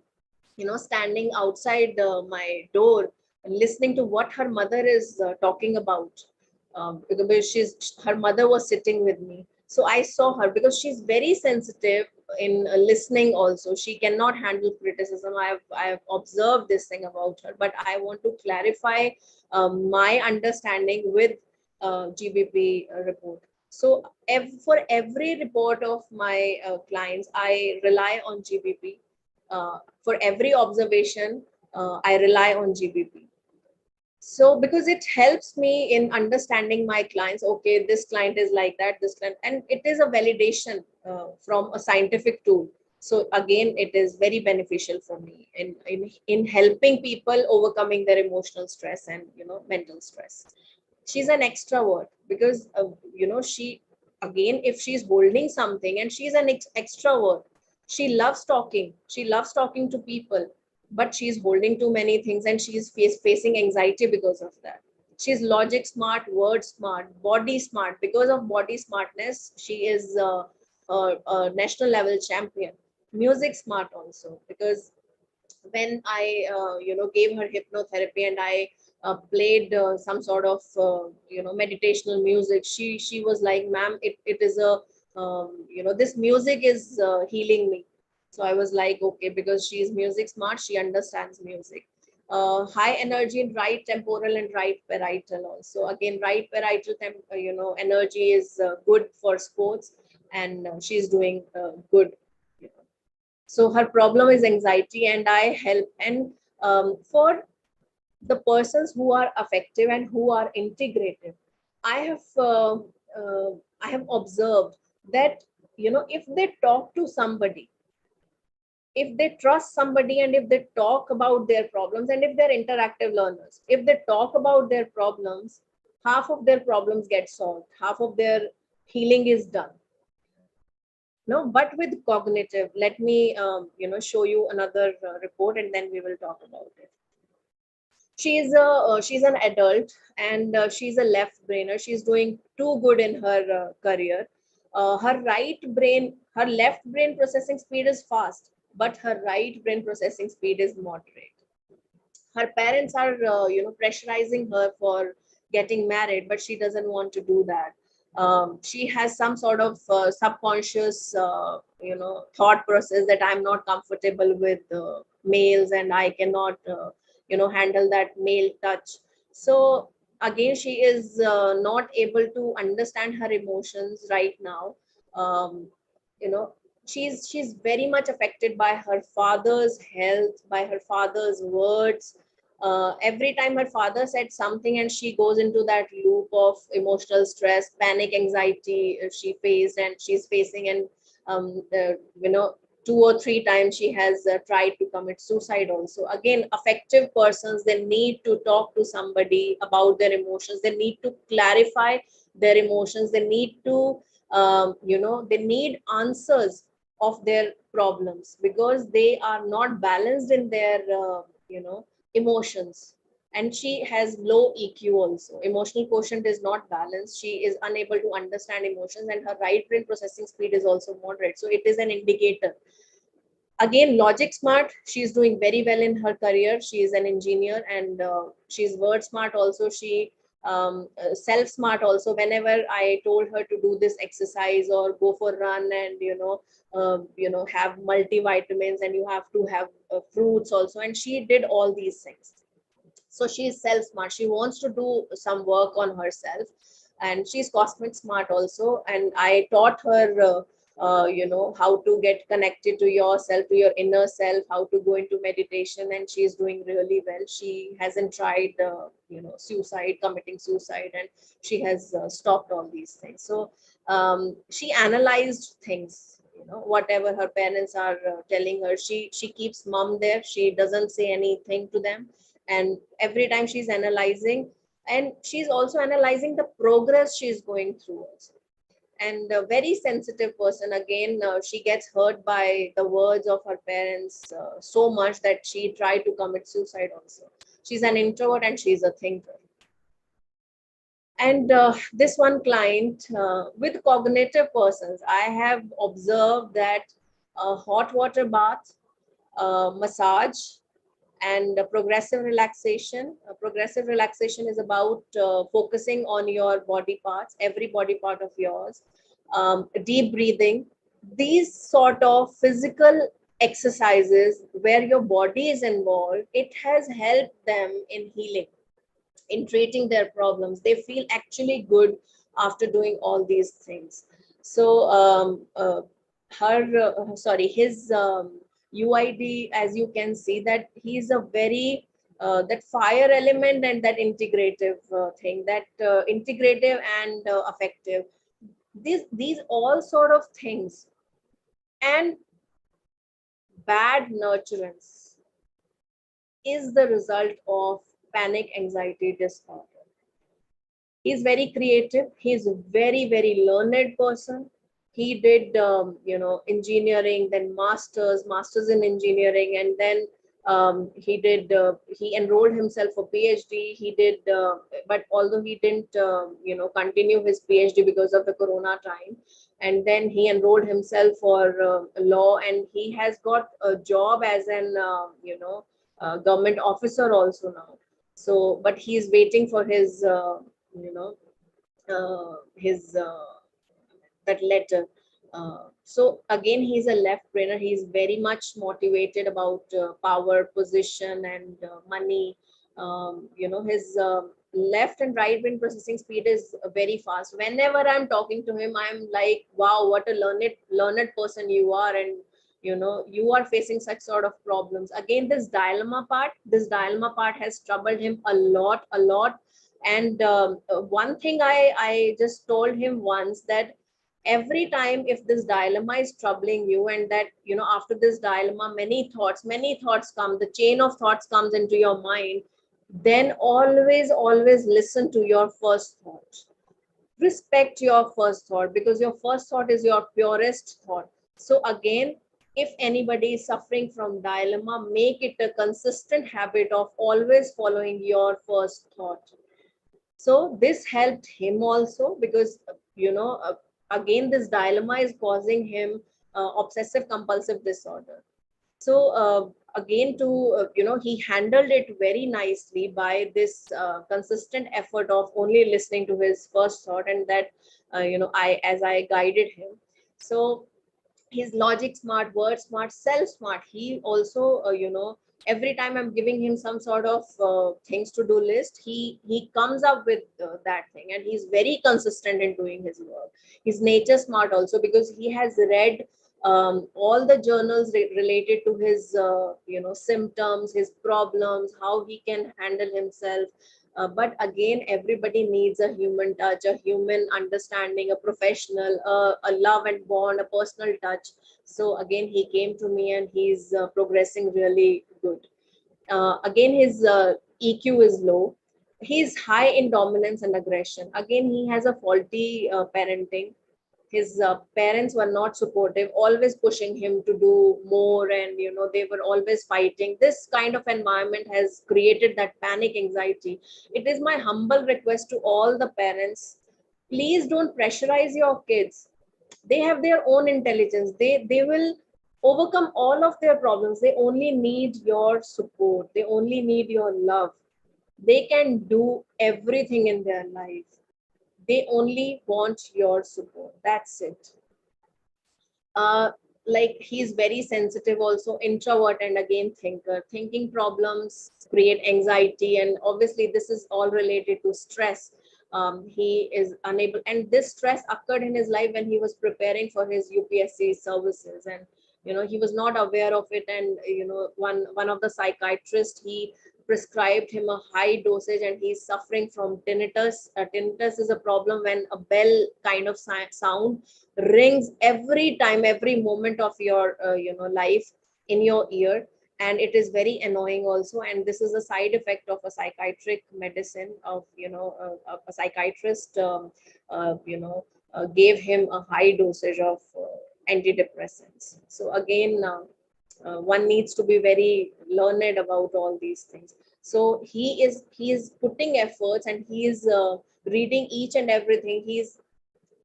standing outside my door, listening to what her mother is talking about, because her mother was sitting with me. So I saw her, because she's very sensitive in listening also. She cannot handle criticism. I have observed this thing about her, but I want to clarify my understanding with GBP report. So for every report of my clients, I rely on GBP. For every observation, I rely on GBP. So because it helps me in understanding my clients. Okay, this client is like that, this client, and it is a validation from a scientific tool. So again, it is very beneficial for me in helping people overcoming their emotional stress and mental stress. She's an extrovert because she, again, if she's holding something, and she's an extrovert, she loves talking to people, but she's holding too many things, and she's facing anxiety because of that. She's logic smart, word smart, body smart. Because of body smartness, she is a national level champion. Music smart also, because when I gave her hypnotherapy and I played some sort of meditational music, she was like, ma'am, it is a this music is healing me. So I was like, okay, because she is music smart, she understands music. High energy in right temporal and right parietal also. Again, right parietal energy is good for sports, and she's doing good. So her problem is anxiety, and I help. And for the persons who are effective and who are integrative, I have I have observed that if they talk to somebody, if they trust somebody, and if they talk about their problems, and if they're interactive learners, if they talk about their problems, half of their problems get solved, half of their healing is done. No, but with cognitive, let me show you another report, and then we will talk about it. She's an adult, and she's a left brainer. She's doing too good in her career. Her left brain processing speed is fast, but her right brain processing speed is moderate. Her parents are pressurizing her for getting married, but she doesn't want to do that. She has some sort of subconscious thought process that I'm not comfortable with males, and I cannot handle that male touch. So again, she is not able to understand her emotions right now. um, you know she's very much affected by her father's health, by her father's words. Every time her father said something, and she goes into that loop of emotional stress, panic, anxiety she faced and she's facing. And you know 2 or 3 times she has tried to commit suicide also. Again, affective persons, they need to talk to somebody about their emotions, they need to clarify their emotions, they need to they need answers of their problems, because they are not balanced in their emotions. And she has low EQ also, emotional quotient is not balanced, she is unable to understand emotions, and her right brain processing speed is also moderate. So it is an indicator. Again, logic smart, she's doing very well in her career, she is an engineer, and she's word smart also. She self smart also. Whenever I told her to do this exercise or go for run, and have multivitamins, and you have to have fruits also, and she did all these things. So she's self smart, she wants to do some work on herself. And she's cosmic smart also, and I taught her how to get connected to yourself, to your inner self, how to go into meditation, and she's doing really well. She hasn't tried suicide, committing suicide, and she has stopped all these things. So she analyzed things, whatever her parents are telling her, she keeps mum there, she doesn't say anything to them. And every time she's analyzing, and she's also analyzing the progress she's going through also. And a very sensitive person, again, she gets hurt by the words of her parents so much that she tried to commit suicide also. She's an introvert, and she's a thinker. And this one client, with cognitive persons, I have observed that a hot water bath, massage, and progressive relaxation. Progressive relaxation is about focusing on your body parts, every body part of yours. Deep breathing, these sort of physical exercises where your body is involved, it has helped them in healing, in treating their problems. They feel actually good after doing all these things. So his UID, as you can see, that he's a very that fire element, and that integrative thing, that integrative and affective. These all sort of things. And bad nurturance is the result of panic anxiety disorder. He's very creative, he's a very learned person. He did engineering, then masters in engineering, and then He enrolled himself for PhD. He did, but although he didn't, continue his PhD because of the Corona time, and then he enrolled himself for law, and he has got a job as an, government officer also now. So, but he is waiting for his, his that letter. So again, he's a left brainer. He's very much motivated about power, position, and money. His left and right brain processing speed is very fast. Whenever I'm talking to him, I'm like, "Wow, what a learned person you are!" And you are facing such sort of problems. Again, this dilemma part has troubled him a lot. And one thing I just told him once, that every time if this dilemma is troubling you, and that after this dilemma many thoughts come, the chain of thoughts comes into your mind, then always listen to your first thought. Respect your first thought, because your first thought is your purest thought. So again, if anybody is suffering from dilemma, make it a consistent habit of always following your first thought. So this helped him also, because again, this dilemma is causing him obsessive compulsive disorder. So again, to he handled it very nicely by this consistent effort of only listening to his first thought, and that I guided him. So he's logic smart, word smart, self smart. He also every time I'm giving him some sort of things to do list, he comes up with that thing, and he's very consistent in doing his work. He's nature smart also, because he has read all the journals related to his symptoms, his problems, how he can handle himself. But again, everybody needs a human touch, a human understanding, a professional, a love and bond, a personal touch. So again, he came to me, and he's progressing really good. Again, his EQ is low. He's high in dominance and aggression. Again, he has a faulty parenting. His parents were not supportive, always pushing him to do more, and they were always fighting. This kind of environment has created that panic anxiety. It is my humble request to all the parents, please don't pressurize your kids. They have their own intelligence. They will overcome all of their problems. They only need your support, they only need your love. They can do everything in their life. They only want your support. That's it. uh like, he's very sensitive also, introvert, and again, thinker. Thinking problems create anxiety, and obviously this is all related to stress. He is unable, and this stress occurred in his life when he was preparing for his UPSC services, and he was not aware of it. And one of the psychiatrists, he prescribed him a high dosage, and he's suffering from tinnitus. Tinnitus is a problem when a bell kind of sound rings every time, every moment of your life in your ear, and it is very annoying also. And this is a side effect of a psychiatric medicine of a psychiatrist gave him a high dosage of antidepressants. So again, one needs to be very learned about all these things. So he is putting efforts, and he is reading each and everything. He's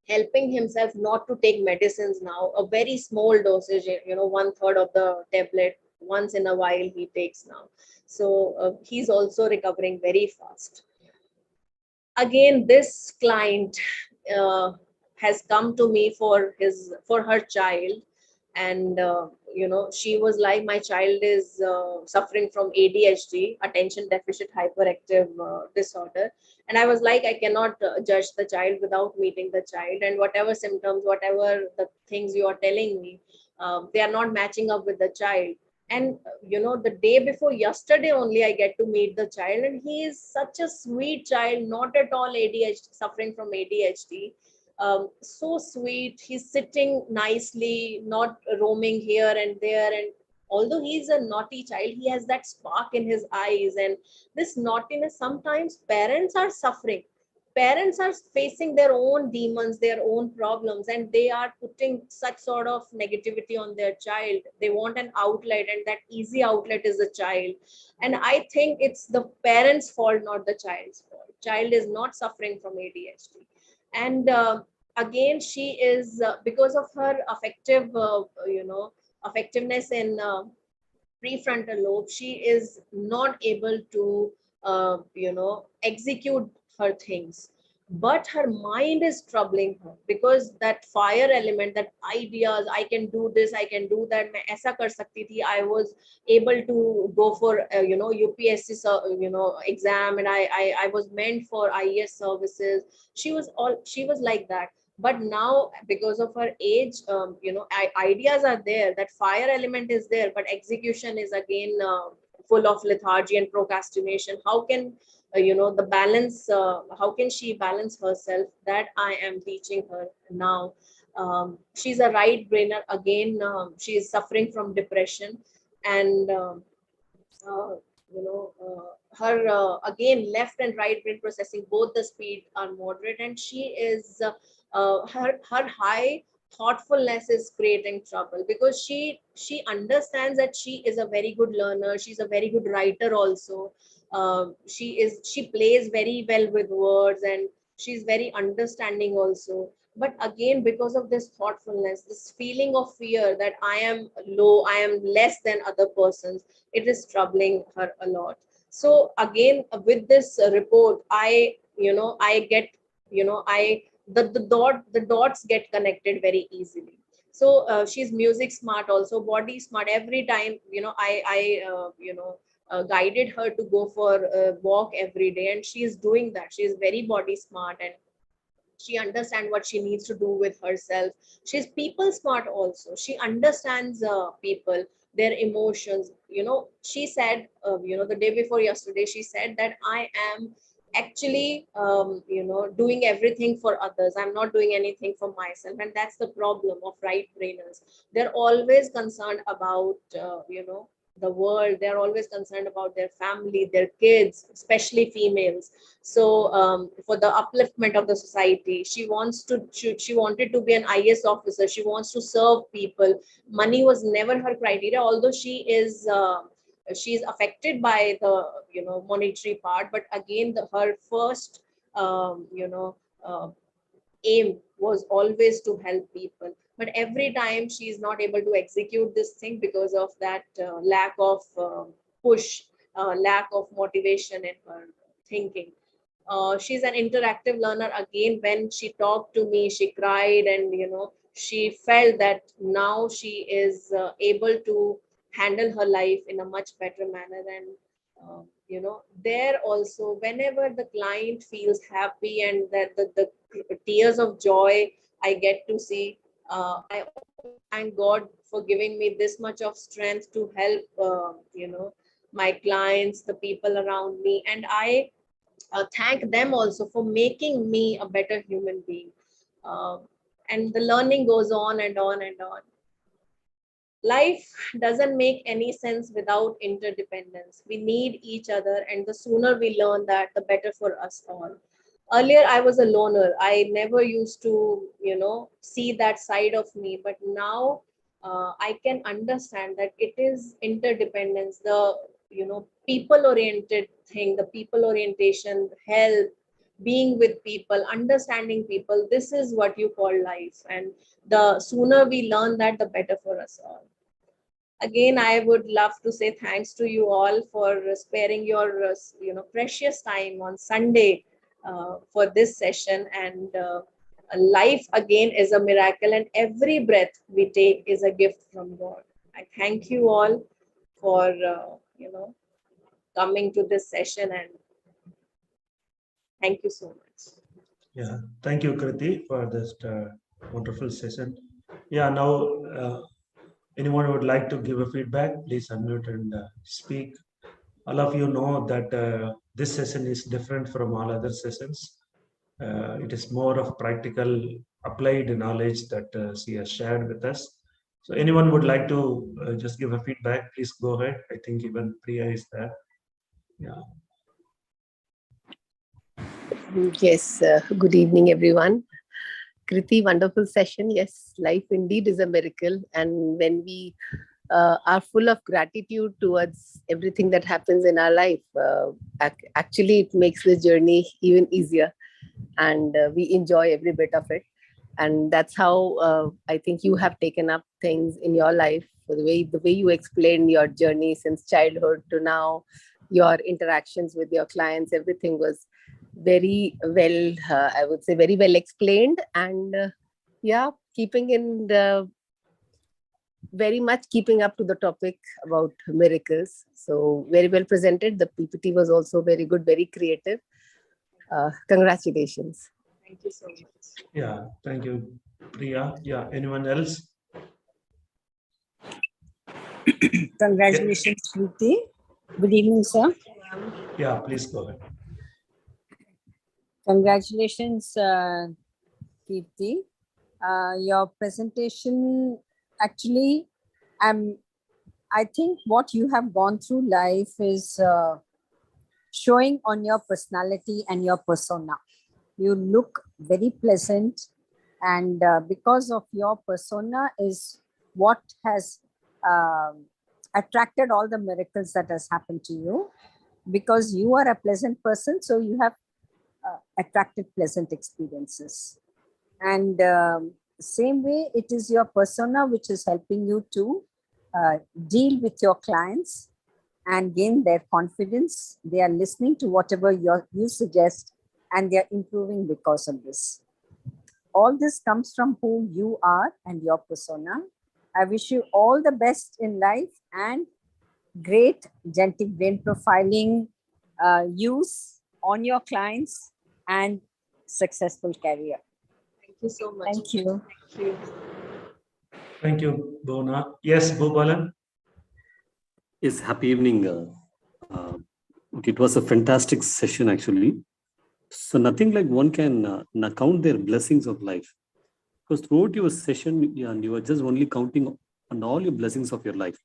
helping himself not to take medicines now, a very small dosage, one third of the tablet once in a while he takes now. So he's also recovering very fast. Again, this client uh, has come to me for her child. And she was like, my child is suffering from ADHD, attention deficit hyperactive disorder. And I was like, I cannot judge the child without meeting the child, and whatever symptoms, whatever the things you are telling me, they are not matching up with the child. And the day before yesterday only, I get to meet the child, and he is such a sweet child, not at all ADHD, suffering from ADHD. So sweet. He's sitting nicely, not roaming here and there. And although he's a naughty child, he has that spark in his eyes. And this naughtiness, sometimes parents are suffering. parents are facing their own demons, their own problems, and they are putting such sort of negativity on their child. They want an outlet, and that easy outlet is the child. And I think it's the parents' fault, not the child's fault. Child is not suffering from ADHD. And again, she is, because of her affective, affectiveness in prefrontal lobe, she is not able to execute her things. But her mind is troubling her, because that fire element, that ideas, I can do this, I can do that, मैं ऐसा कर सकती थी, I was able to go for UPSC exam, and I was meant for IAS services. She was like that. But now, because of her age, ideas are there, that fire element is there, but execution is again full of lethargy and procrastination. How can the balance, how can she balance herself? That I am teaching her now. She's a right brainer again. She is suffering from depression, and uh, her again, left and right brain processing, both the speed are moderate, and she is her high thoughtfulness is creating trouble, because she understands that she is a very good learner, she's a very good writer also. She plays very well with words, and she's very understanding also. But again, because of this thoughtfulness, this feeling of fear that I am low, I am less than other persons, it is troubling her a lot. So again, with this report, I get, I the dots get connected very easily. So she's music smart, also body smart. Every time, I guided her to go for a walk every day, and she is doing that. She is very body smart, and she understands what she needs to do with herself. She's people smart also. She understands people, their emotions. She said, the day before yesterday, she said that I am actually doing everything for others, I'm not doing anything for myself. And that's the problem of right brainers. They're always concerned about the world. They're always concerned about their family, their kids, especially females. So for the upliftment of the society, she wanted to be an IS officer. She wants to serve people. Money was never her criteria, although she's affected by the monetary part. But again, her first um, you know uh, aim was always to help people. But every time she is not able to execute this thing, because of that lack of push, lack of motivation in her thinking. She's an interactive learner. Again, when she talked to me, she cried, and she felt that now she is able to handle her life in a much better manner. And there also, whenever the client feels happy, and that the tears of joy I get to see, I thank God for giving me this much of strength to help my clients, the people around me. And I thank them also for making me a better human being. Uh, and the learning goes on and on and on. Life doesn't make any sense without interdependence. We need each other, and the sooner we learn that, the better for us all. Earlier, I was a loner. I never used to, see that side of me. But now I can understand that it is interdependence, the, people oriented thing, the people orientation, help, being with people, understanding people. This is what you call life. And the sooner we learn that, the better for us all. Again, I would love to say thanks to you all for sparing your precious time on Sunday for this session. And life again is a miracle, and every breath we take is a gift from God. I thank you all for coming to this session, and thank you so much. Yeah, thank you, Kriti, for this wonderful session. Yeah, now anyone who would like to give a feedback, please unmute and speak. All of you know that this session is different from all other sessions. It is more of practical, applied knowledge that she has shared with us. So anyone would like to just give a feedback, please go ahead. I think even Priya is there. Yeah. Yes, good evening, everyone. Kriti, wonderful session. Yes, life indeed is a miracle. And when we are full of gratitude towards everything that happens in our life, actually, it makes the journey even easier. And we enjoy every bit of it. And that's how I think you have taken up things in your life. The way you explained your journey since childhood to now, your interactions with your clients, everything was very well, I would say, very well explained. And yeah, keeping in the very much keeping up to the topic about miracles. So very well presented. The PPT was also very good, very creative. Congratulations. Thank you so much. Yeah, thank you, Priya. Yeah, anyone else? Congratulations, Kriti. Good evening, sir. Yeah, please go ahead. Congratulations, Kirti. Your presentation, actually, I think what you have gone through life is showing on your personality and your persona. You look very pleasant, and because of your persona is what has attracted all the miracles that has happened to you. Because you are a pleasant person, so you have attracted pleasant experiences. And same way, it is your persona which is helping you to deal with your clients and gain their confidence. They are listening to whatever you suggest, and they are improving because of this. All this comes from who you are and your persona. I wish you all the best in life and great genetic brain profiling use on your clients and successful career. Thank you so much. Thank you. Thank you. Thank you, Bhuvana. Yes, Bhubalan. Yes, happy evening. It was a fantastic session, actually. So nothing like one can count their blessings of life. Because throughout your session, and you are just only counting on all your blessings of your life,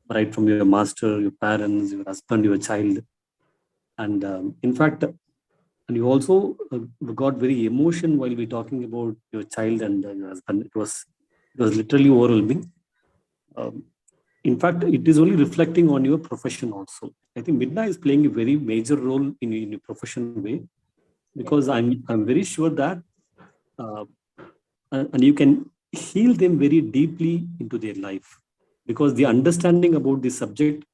right from your master, your parents, your husband, your child. And in fact, and you also got very emotion while we talking about your child and your husband. It was literally overwhelming. In fact, it is only reflecting on your profession also. I think MiDNA is playing a very major role in your professional way, because I'm very sure that and you can heal them very deeply into their life, because the understanding about the subject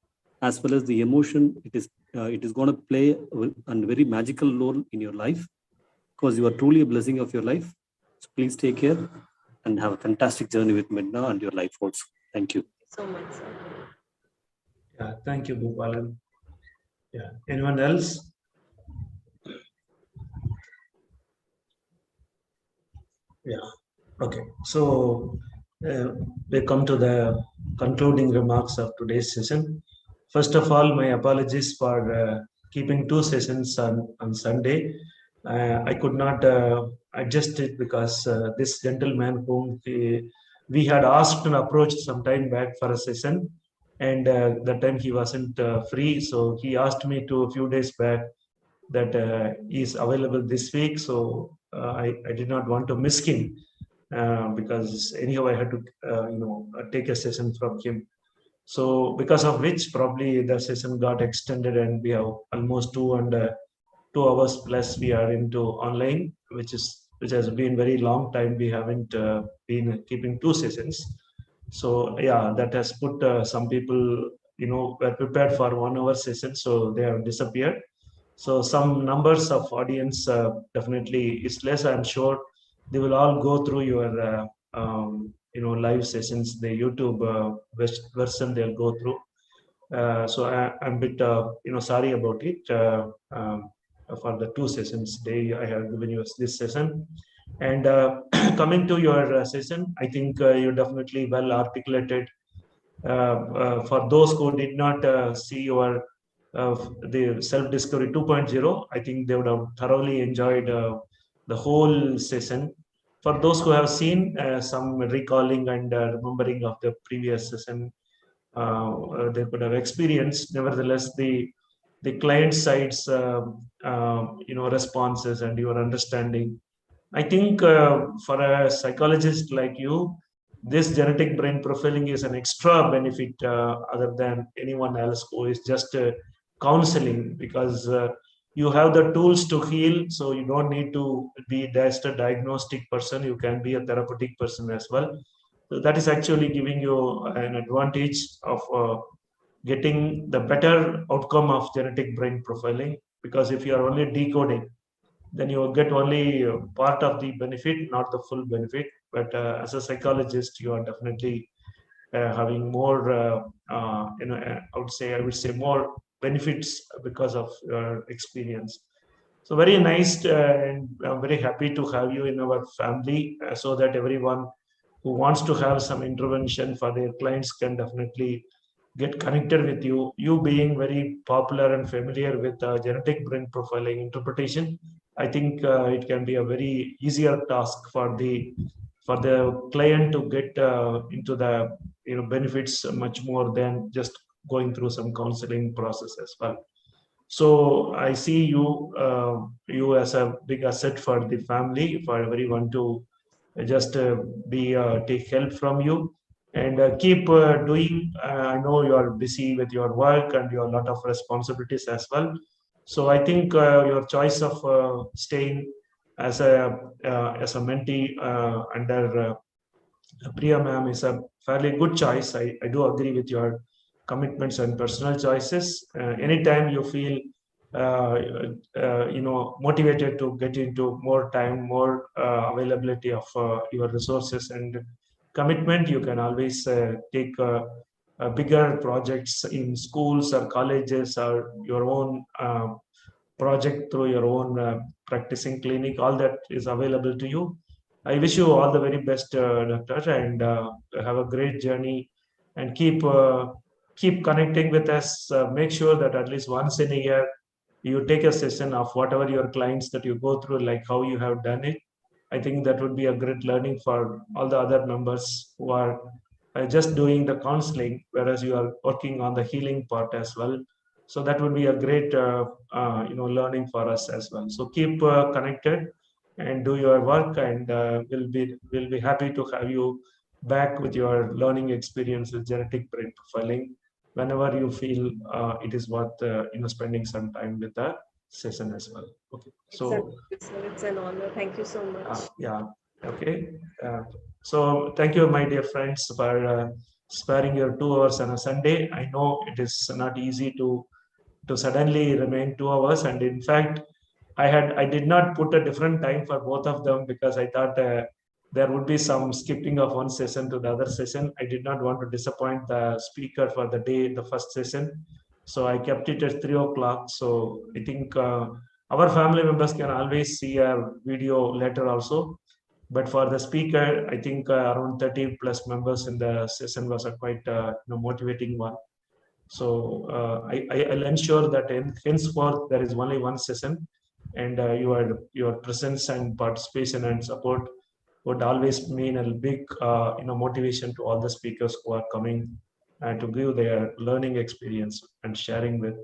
as well as the emotion, it is going to play a very magical role in your life, because you are truly a blessing of your life. So please take care and have a fantastic journey with MiDNA and your life also. Thank you. So much, sir. Yeah, thank you, Bhubalan. Yeah, anyone else? Yeah, okay. So we come to the concluding remarks of today's session. First of all, my apologies for keeping two sessions on Sunday. I could not adjust it because this gentleman whom we had asked and approached some time back for a session, and that time he wasn't free. So he asked me to a few days back that he is available this week. So I did not want to miss him because anyhow I had to take a session from him. So because of which probably the session got extended, and we have almost 2 hours plus we are into online, which has been very long time we haven't been keeping two sessions. So yeah, that has put some people were prepared for 1 hour session, so they have disappeared. So some numbers of audience definitely is less. I'm sure they will all go through your live sessions, the YouTube version they'll go through. So I'm a bit sorry about it for the two sessions day I have given you this session. And coming to your session, I think you definitely well articulated. For those who did not see your the self-discovery 2.0, I think they would have thoroughly enjoyed the whole session. For those who have seen some recalling and remembering of the previous session, they could have experienced. Nevertheless, the the client side's responses and your understanding. I think for a psychologist like you, this genetic brain profiling is an extra benefit other than anyone else who is just counseling, because you have the tools to heal. So you don't need to be just a diagnostic person. You can be a therapeutic person as well. So that is actually giving you an advantage of getting the better outcome of genetic brain profiling. Because if you are only decoding, then you will get only part of the benefit, not the full benefit. But as a psychologist, you are definitely having more, I would say more benefits because of your experience. So very nice, and I'm very happy to have you in our family, so that everyone who wants to have some intervention for their clients can definitely get connected with you. You being very popular and familiar with genetic brain profiling interpretation, I think it can be a very easier task for the client to get into the benefits much more than just going through some counseling process as well. So I see you as a big asset for the family, for everyone to just be take help from you, and keep doing. I know you are busy with your work and you have a lot of responsibilities as well. So I think your choice of staying as a mentee under Priya ma'am is a fairly good choice. I do agree with your commitments and personal choices. Anytime you feel motivated to get into more time, more availability of your resources and commitment, you can always take bigger projects in schools or colleges, or your own project through your own practicing clinic. All that is available to you. I wish you all the very best, Doctor, and have a great journey. And keep connecting with us. Make sure that at least once in a year you take a session of whatever your clients that you go through, like how you have done it. I think that would be a great learning for all the other members who are just doing the counseling, whereas you are working on the healing part as well. So that would be a great learning for us as well. So keep connected and do your work, and we'll be happy to have you back with your learning experience with genetic brain profiling whenever you feel it is worth spending some time with the session as well. Okay, so It's an honor. Thank you so much. yeah, okay. So thank you, my dear friends, for sparing your 2 hours on a Sunday. I know it is not easy to suddenly remain 2 hours, and in fact, I did not put a different time for both of them because I thought there would be some skipping of one session to the other session. I did not want to disappoint the speaker for the day, the first session. So I kept it at 3 o'clock. So I think our family members can always see a video later also. But for the speaker, I think around 30 plus members in the session was a quite motivating one. So I'll ensure that henceforth there is only one session, and your presence and participation and support would always mean a big motivation to all the speakers who are coming and to give their learning experience and sharing with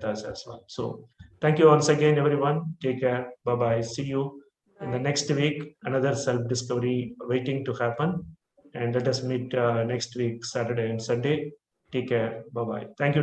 us as well. So thank you once again, everyone. Take care. Bye bye. See you in the next week. Another self discovery waiting to happen, and let us meet next week, Saturday and Sunday. Take care. Bye bye. Thank you.